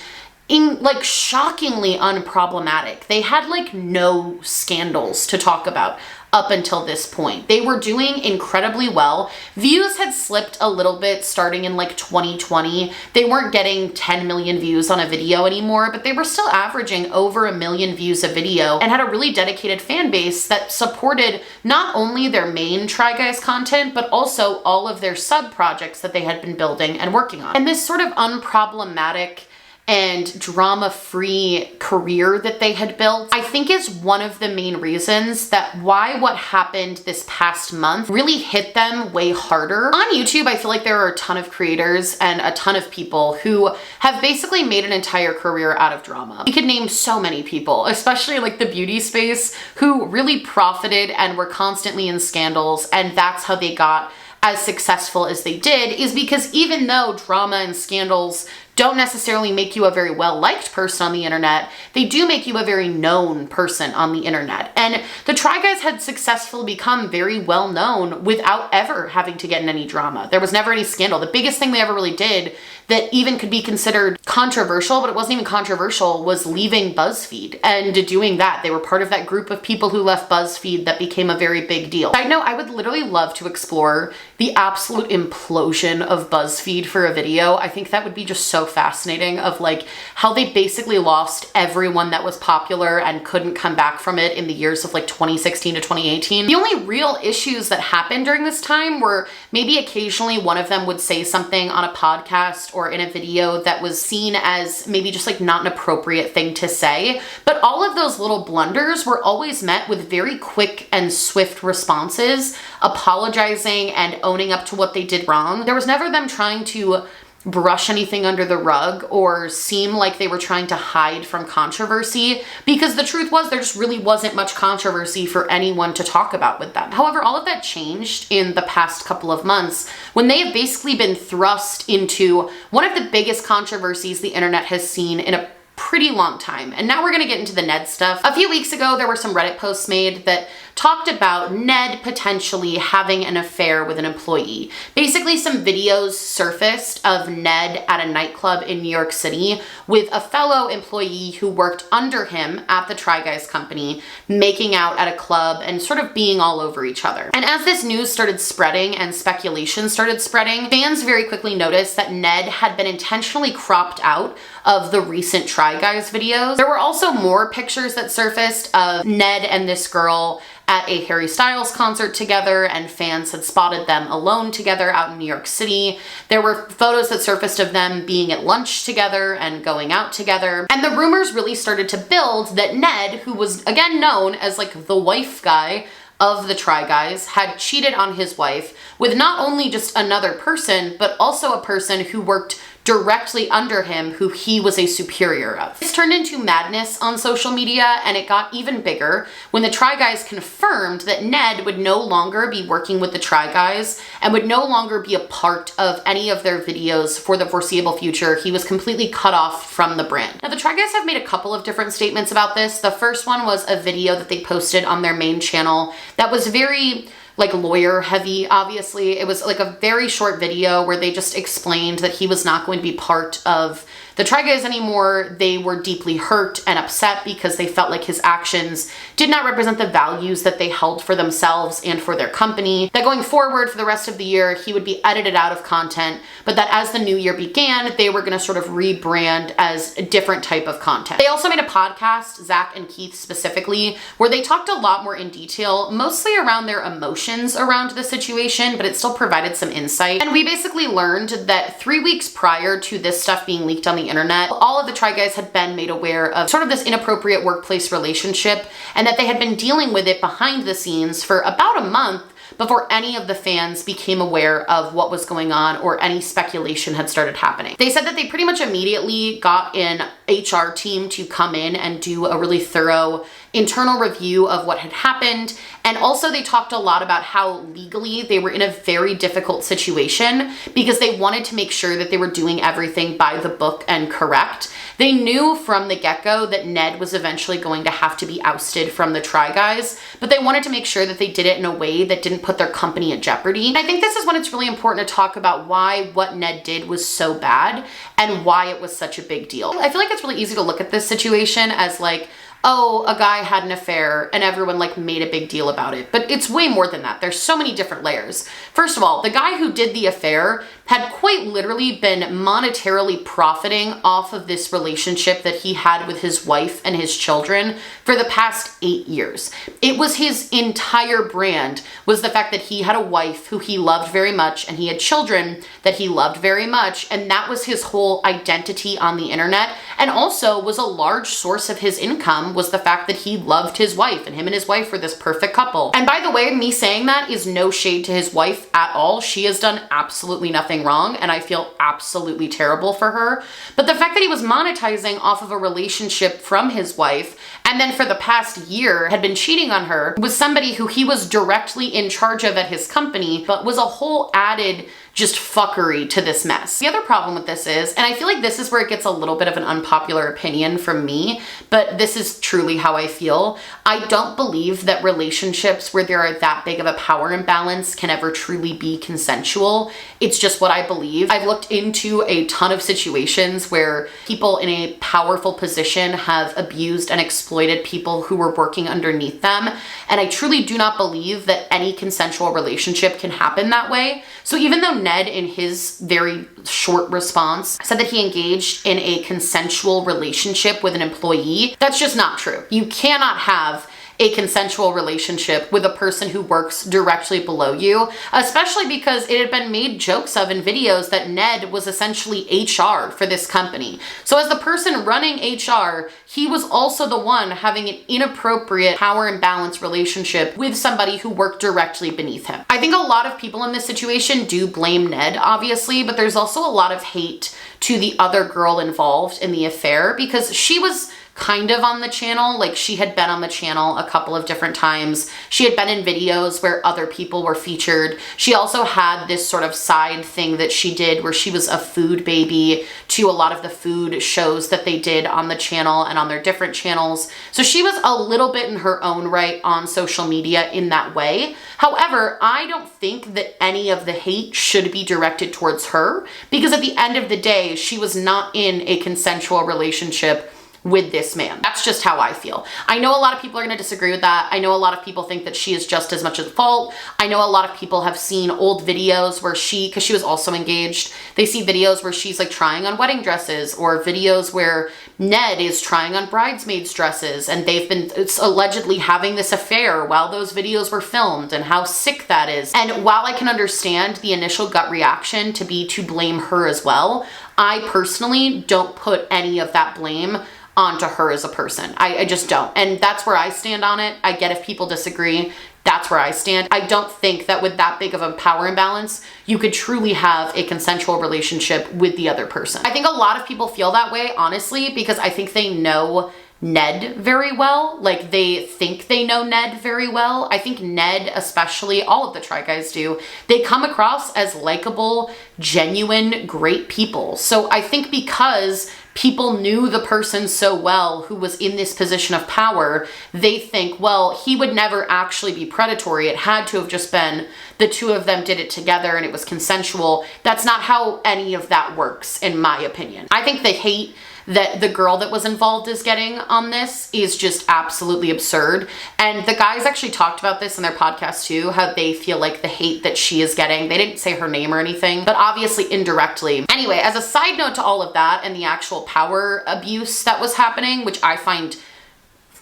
like shockingly unproblematic. They had like no scandals to talk about up until this point. They were doing incredibly well. Views had slipped a little bit starting in like 2020. They weren't getting 10 million views on a video anymore, but they were still averaging over 1 million views a video and had a really dedicated fan base that supported not only their main Try Guys content, but also all of their sub projects that they had been building and working on. And this sort of unproblematic and drama-free career that they had built, I think is one of the main reasons that why what happened this past month really hit them way harder. On YouTube, I feel like there are a ton of creators and a ton of people who have basically made an entire career out of drama. We could name so many people, especially like the beauty space, who really profited and were constantly in scandals, and that's how they got as successful as they did, is because even though drama and scandals don't necessarily make you a very well-liked person on the internet, they do make you a very known person on the internet. And the Try Guys had successfully become very well-known without ever having to get in any drama. There was never any scandal. The biggest thing they ever really did that even could be considered controversial, but it wasn't even controversial, was leaving Buzzfeed. And doing that, they were part of that group of people who left Buzzfeed that became a very big deal. Side note, I would literally love to explore the absolute implosion of Buzzfeed for a video. I think that would be just so fascinating, of like how they basically lost everyone that was popular and couldn't come back from it in the years of like 2016 to 2018. The only real issues that happened during this time were maybe occasionally one of them would say something on a podcast or in a video that was seen as maybe just like not an appropriate thing to say. But all of those little blunders were always met with very quick and swift responses, apologizing and owning up to what they did wrong. There was never them trying to brush anything under the rug or seem like they were trying to hide from controversy, because the truth was there just really wasn't much controversy for anyone to talk about with them. However, all of that changed in the past couple of months when they have basically been thrust into one of the biggest controversies the internet has seen in a pretty long time. And now we're gonna get into the Ned stuff. A few weeks ago, there were some Reddit posts made that talked about Ned potentially having an affair with an employee. Basically, some videos surfaced of Ned at a nightclub in New York City with a fellow employee who worked under him at the Try Guys company, making out at a club and sort of being all over each other. And as this news started spreading and speculation started spreading, fans very quickly noticed that Ned had been intentionally cropped out of the recent Try Guys videos. There were also more pictures that surfaced of Ned and this girl at a Harry Styles concert together, and fans had spotted them alone together out in New York City. There were photos that surfaced of them being at lunch together and going out together. And the rumors really started to build that Ned, who was again known as like the wife guy of the Try Guys, had cheated on his wife with not only just another person, but also a person who worked directly under him, who he was a superior of. This turned into madness on social media, and it got even bigger when the Try Guys confirmed that Ned would no longer be working with the Try Guys and would no longer be a part of any of their videos for the foreseeable future. He was completely cut off from the brand. Now, the Try Guys have made a couple of different statements about this. The first one was a video that they posted on their main channel that was very like lawyer heavy, obviously. It was like a very short video where they just explained that he was not going to be part of the Try Guys anymore. They were deeply hurt and upset because they felt like his actions did not represent the values that they held for themselves and for their company. That going forward for the rest of the year, he would be edited out of content, but that as the new year began, they were gonna sort of rebrand as a different type of content. They also made a podcast, Zach and Keith specifically, where they talked a lot more in detail, mostly around their emotions around the situation, but it still provided some insight. And we basically learned that 3 weeks prior to this stuff being leaked on the internet, all of the Try Guys had been made aware of sort of this inappropriate workplace relationship, and that they had been dealing with it behind the scenes for about a month before any of the fans became aware of what was going on or any speculation had started happening. They said that they pretty much immediately got an HR team to come in and do a really thorough internal review of what had happened. And also they talked a lot about how legally they were in a very difficult situation because they wanted to make sure that they were doing everything by the book and correct. They knew from the get-go that Ned was eventually going to have to be ousted from the Try Guys, but they wanted to make sure that they did it in a way that didn't put their company at jeopardy. And I think this is when it's really important to talk about why what Ned did was so bad and why it was such a big deal. I feel like it's really easy to look at this situation as like, oh, a guy had an affair and everyone like made a big deal about it. But it's way more than that. There's so many different layers. First of all, the guy who did the affair had quite literally been monetarily profiting off of this relationship that he had with his wife and his children for the past 8 years. It was his entire brand was the fact that he had a wife who he loved very much and he had children that he loved very much. And that was his whole identity on the internet, and also was a large source of his income was the fact that he loved his wife, and him and his wife were this perfect couple. And by the way, me saying that is no shade to his wife at all. She has done absolutely nothing wrong, and I feel absolutely terrible for her. But the fact that he was monetizing off of a relationship from his wife, and then for the past year had been cheating on her with somebody who he was directly in charge of at his company, but was a whole added just fuckery to this mess. The other problem with this is, and I feel like this is where it gets a little bit of an unpopular opinion from me, but this is truly how I feel. I don't believe that relationships where there are that big of a power imbalance can ever truly be consensual. It's just what I believe. I've looked into a ton of situations where people in a powerful position have abused and exploited people who were working underneath them, and I truly do not believe that any consensual relationship can happen that way. So even though Ned, in his very short response, said that he engaged in a consensual relationship with an employee, that's just not true. You cannot have a consensual relationship with a person who works directly below you, especially because it had been made jokes of in videos that Ned was essentially HR for this company. So as the person running HR, he was also the one having an inappropriate power imbalance relationship with somebody who worked directly beneath him. I think a lot of people in this situation do blame Ned, obviously, but there's also a lot of hate to the other girl involved in the affair because she was kind of on the channel. Like, she had been on the channel a couple of different times. She had been in videos where other people were featured. She also had this sort of side thing that she did where she was a food baby to a lot of the food shows that they did on the channel and on their different channels. So she was a little bit in her own right on social media in that way. However, I don't think that any of the hate should be directed towards her because at the end of the day, she was not in a consensual relationship with this man. That's just how I feel. I know a lot of people are going to disagree with that. I know a lot of people think that she is just as much at fault. I know a lot of people have seen old videos where because she was also engaged, they see videos where she's like trying on wedding dresses or videos where Ned is trying on bridesmaids dresses and they've been allegedly having this affair while those videos were filmed and how sick that is. And while I can understand the initial gut reaction to be to blame her as well, I personally don't put any of that blame onto her as a person. I just don't. And that's where I stand on it. I get if people disagree. That's where I stand. I don't think that with that big of a power imbalance, you could truly have a consensual relationship with the other person. I think a lot of people feel that way, honestly, because I think they know Ned very well. Like, they think they know Ned very well. I think Ned, especially, all of the Try Guys do, they come across as likable, genuine, great people. So I think because people knew the person so well who was in this position of power, they think, well, he would never actually be predatory. It had to have just been the two of them did it together and it was consensual. That's not how any of that works, in my opinion. I think the hate that the girl that was involved is getting on this is just absolutely absurd. And the guys actually talked about this in their podcast too, how they feel like the hate that she is getting. They didn't say her name or anything, but obviously indirectly. Anyway, as a side note to all of that and the actual power abuse that was happening, which I find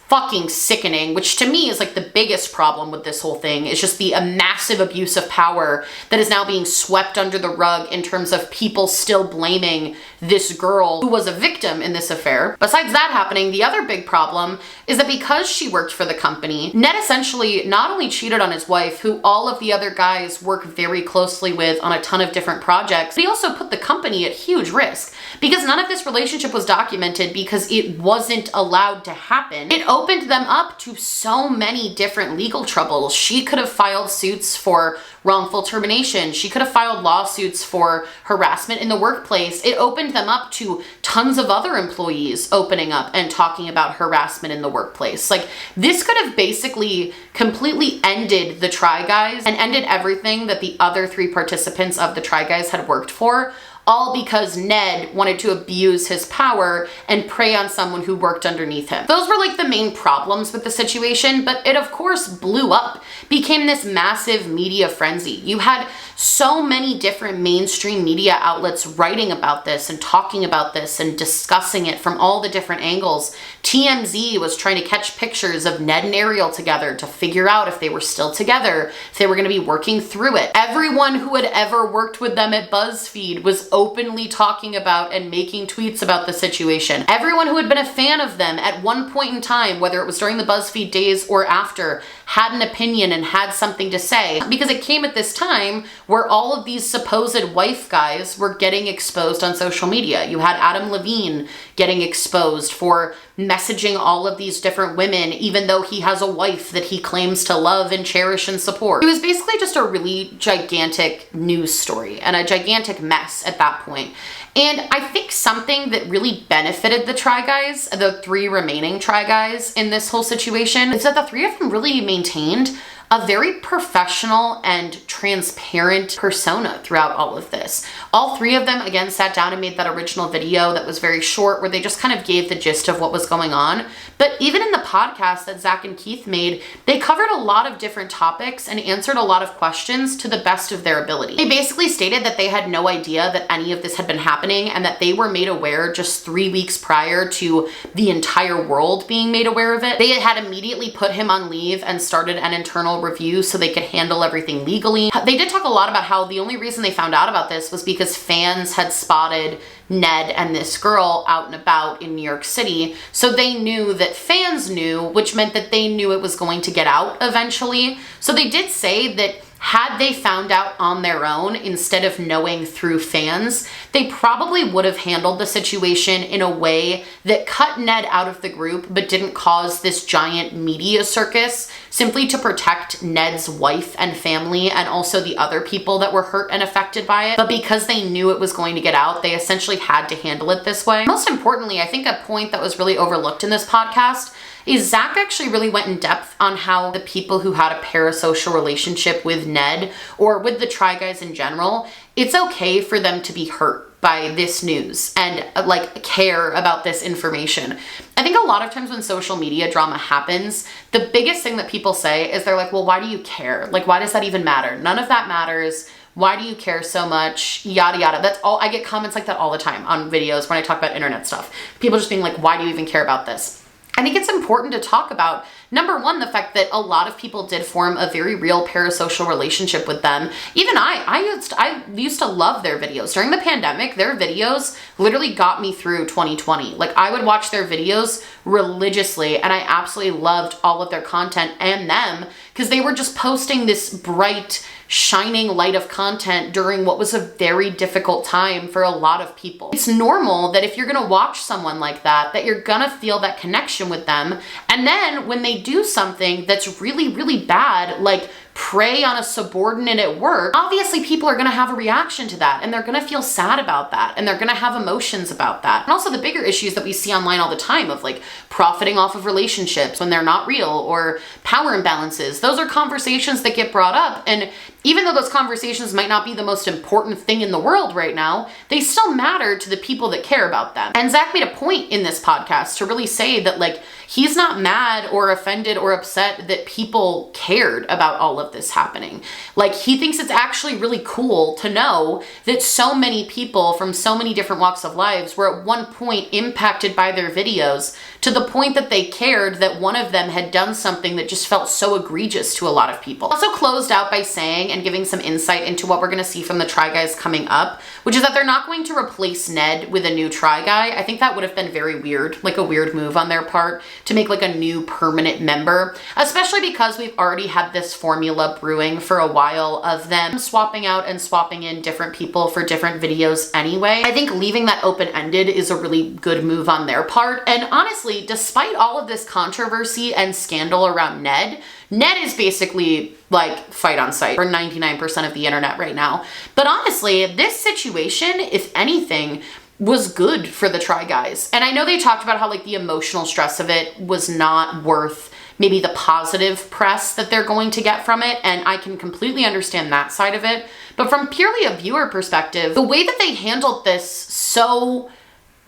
fucking sickening, which to me is like the biggest problem with this whole thing, is just the massive abuse of power that is now being swept under the rug in terms of people still blaming this girl who was a victim in this affair. Besides that happening, the other big problem is that because she worked for the company, Ned essentially not only cheated on his wife, who all of the other guys work very closely with on a ton of different projects, but he also put the company at huge risk because none of this relationship was documented because it wasn't allowed to happen. It opened them up to so many different legal troubles. She could have filed suits for wrongful termination. She could have filed lawsuits for harassment in the workplace. It opened them up to tons of other employees opening up and talking about harassment in the workplace. Like, this could have basically completely ended the Try Guys and ended everything that the other 3 participants of the Try Guys had worked for, all because Ned wanted to abuse his power and prey on someone who worked underneath him. Those were like the main problems with the situation, but it of course blew up, became this massive media frenzy. You had so many different mainstream media outlets writing about this and talking about this and discussing it from all the different angles. TMZ was trying to catch pictures of Ned and Ariel together to figure out if they were still together, if they were going to be working through it. Everyone who had ever worked with them at Buzzfeed was openly talking about and making tweets about the situation. Everyone who had been a fan of them at one point in time, whether it was during the Buzzfeed days or after, had an opinion and had something to say, because it came at this time where all of these supposed wife guys were getting exposed on social media. You had Adam Levine getting exposed for messaging all of these different women, even though he has a wife that he claims to love and cherish and support. It was basically just a really gigantic news story and a gigantic mess at that point. And I think something that really benefited the Try Guys, the 3 remaining Try Guys in this whole situation, is that the 3 of them really maintained a very professional and transparent persona throughout all of this. All 3 of them, again, sat down and made that original video that was very short, where they just kind of gave the gist of what was going on. But even in the podcast that Zach and Keith made, they covered a lot of different topics and answered a lot of questions to the best of their ability. They basically stated that they had no idea that any of this had been happening and that they were made aware just 3 weeks prior to the entire world being made aware of it. They had immediately put him on leave and started an internal review so they could handle everything legally. They did talk a lot about how the only reason they found out about this was because fans had spotted Ned and this girl out and about in New York City. So they knew that fans knew, which meant that they knew it was going to get out eventually. So they did say that had they found out on their own instead of knowing through fans, they probably would have handled the situation in a way that cut Ned out of the group but didn't cause this giant media circus, simply to protect Ned's wife and family and also the other people that were hurt and affected by it. But because they knew it was going to get out, they essentially had to handle it this way. Most importantly, I think a point that was really overlooked in this podcast is Zach actually really went in depth on how the people who had a parasocial relationship with Ned or with the Try Guys in general, it's okay for them to be hurt by this news and like care about this information. I think a lot of times when social media drama happens, the biggest thing that people say is they're like, well, why do you care? Like, why does that even matter? None of that matters. Why do you care so much? Yada, yada. That's all. I get comments like that all the time on videos when I talk about internet stuff. People just being like, why do you even care about this? I think it's important to talk about, number one, the fact that a lot of people did form a very real parasocial relationship with them. Even I used to love their videos. During the pandemic, their videos literally got me through 2020. Like, I would watch their videos religiously and I absolutely loved all of their content and them because they were just posting this bright, shining light of content during what was a very difficult time for a lot of people. It's normal that if you're gonna watch someone like that, that you're gonna feel that connection with them. And then when they do something that's really, really bad, like prey on a subordinate at work, obviously people are gonna have a reaction to that and they're gonna feel sad about that and they're gonna have emotions about that. And also the bigger issues that we see online all the time of like profiting off of relationships when they're not real or power imbalances. Those are conversations that get brought up, and even though those conversations might not be the most important thing in the world right now, they still matter to the people that care about them. And Zach made a point in this podcast to really say that like he's not mad or offended or upset that people cared about all of this happening. Like, he thinks it's actually really cool to know that so many people from so many different walks of lives were at one point impacted by their videos to the point that they cared that one of them had done something that just felt so egregious to a lot of people. Also closed out by saying and giving some insight into what we're going to see from the Try Guys coming up, which is that they're not going to replace Ned with a new Try Guy. I think that would have been very weird, like a weird move on their part to make like a new permanent member, especially because we've already had this formula brewing for a while of them swapping out and swapping in different people for different videos anyway. I think leaving that open-ended is a really good move on their part. And honestly, despite all of this controversy and scandal around Ned is basically like fight on sight for 99% of the internet right now. But honestly, this situation, if anything, was good for the Try Guys. And I know they talked about how like the emotional stress of it was not worth maybe the positive press that they're going to get from it. And I can completely understand that side of it. But from purely a viewer perspective, the way that they handled this so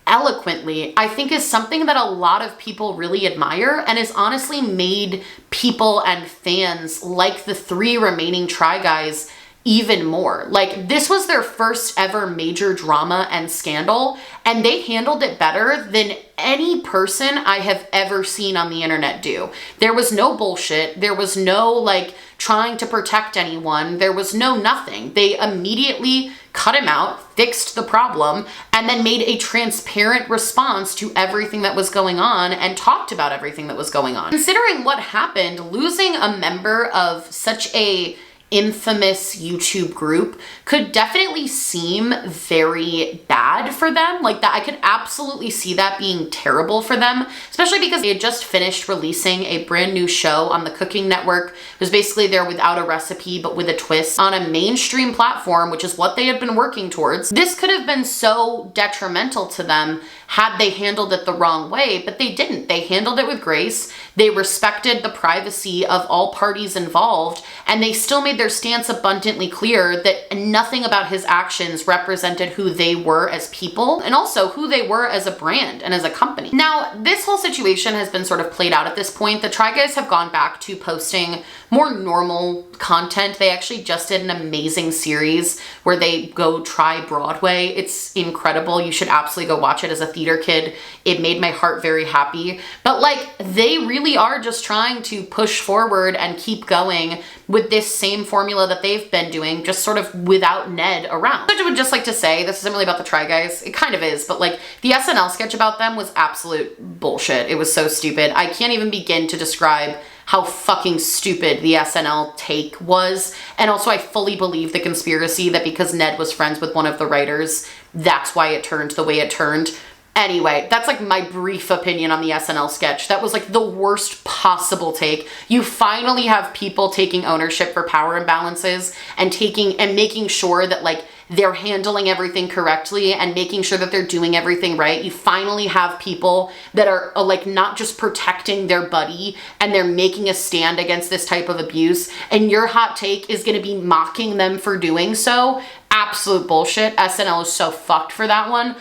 eloquently, I think is something that a lot of people really admire and has honestly made people and fans like the 3 remaining Try Guys even more. Like, this was their first ever major drama and scandal, and they handled it better than any person I have ever seen on the internet do. There was no bullshit. There was no like trying to protect anyone. There was no nothing. They immediately cut him out, fixed the problem, and then made a transparent response to everything that was going on and talked about everything that was going on. Considering what happened, losing a member of such a infamous YouTube group could definitely seem very bad for them. Like that, I could absolutely see that being terrible for them, especially because they had just finished releasing a brand new show on the Cooking Network. It was basically there without a recipe, but with a twist on a mainstream platform, which is what they had been working towards. This could have been so detrimental to them had they handled it the wrong way, but they didn't. They handled it with grace. They respected the privacy of all parties involved, and they still made their stance abundantly clear that nothing about his actions represented who they were as people and also who they were as a brand and as a company. Now, this whole situation has been sort of played out at this point. The Try Guys have gone back to posting more normal content. They actually just did an amazing series where they go try Broadway. It's incredible. You should absolutely go watch it. As a theater kid, it made my heart very happy. But like, they really are just trying to push forward and keep going with this same formula that they've been doing, just sort of without Ned around. I would just like to say, this isn't really about the Try Guys. It kind of is, but like the SNL sketch about them was absolute bullshit. It was so stupid. I can't even begin to describe how fucking stupid the SNL take was. And also I fully believe the conspiracy that because Ned was friends with one of the writers, that's why it turned the way it turned. Anyway, that's like my brief opinion on the SNL sketch. That was like the worst possible take. You finally have people taking ownership for power imbalances and making sure that like they're handling everything correctly and making sure that they're doing everything right. You finally have people that are like not just protecting their buddy and they're making a stand against this type of abuse, and your hot take is gonna be mocking them for doing so. Absolute bullshit. SNL is so fucked for that one.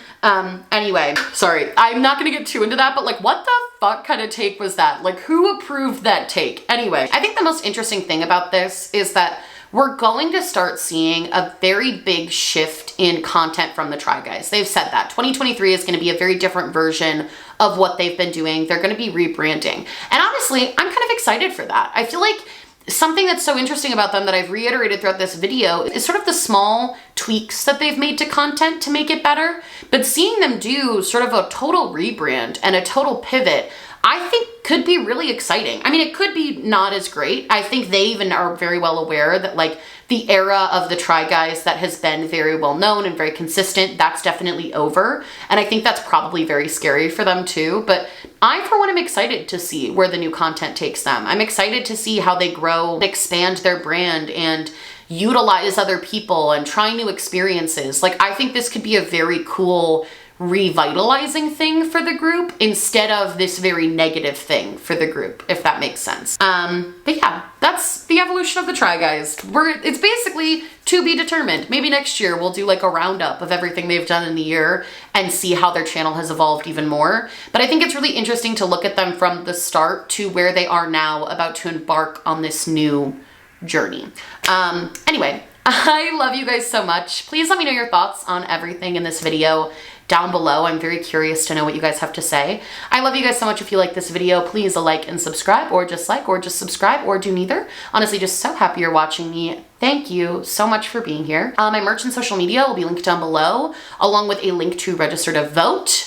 Anyway, sorry, I'm not gonna get too into that, but like, what the fuck kind of take was that? Like, who approved that take? Anyway, I think the most interesting thing about this is that we're going to start seeing a very big shift in content from the Try Guys. They've said that 2023 is going to be a very different version of what they've been doing. They're going to be rebranding. And honestly, I'm kind of excited for that. I feel like something that's so interesting about them that I've reiterated throughout this video is sort of the small tweaks that they've made to content to make it better. But seeing them do sort of a total rebrand and a total pivot, I think could be really exciting. I mean, it could be not as great. I think they even are very well aware that like the era of the Try Guys that has been very well known and very consistent, that's definitely over. And I think that's probably very scary for them too. But I, for one, am excited to see where the new content takes them. I'm excited to see how they grow, expand their brand, and utilize other people and try new experiences. Like, I think this could be a very cool revitalizing thing for the group instead of this very negative thing for the group, if that makes sense. But yeah, that's the evolution of the Try Guys. It's basically to be determined. Maybe next year we'll do like a roundup of everything they've done in the year and see how their channel has evolved even more. But I think it's really interesting to look at them from the start to where they are now, about to embark on this new journey. Anyway, I love you guys so much. Please let me know your thoughts on everything in this video down below. I'm very curious to know what you guys have to say. I love you guys so much. If you like this video, please like and subscribe, or just like, or just subscribe, or do neither. Honestly, just so happy you're watching me. Thank you so much for being here. My merch and social media will be linked down below, along with a link to register to vote.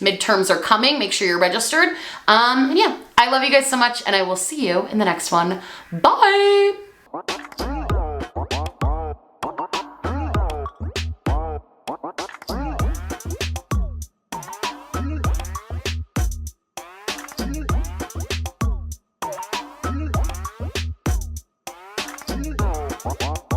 Midterms are coming. Make sure you're registered. And yeah, I love you guys so much, and I will see you in the next one. Bye! What?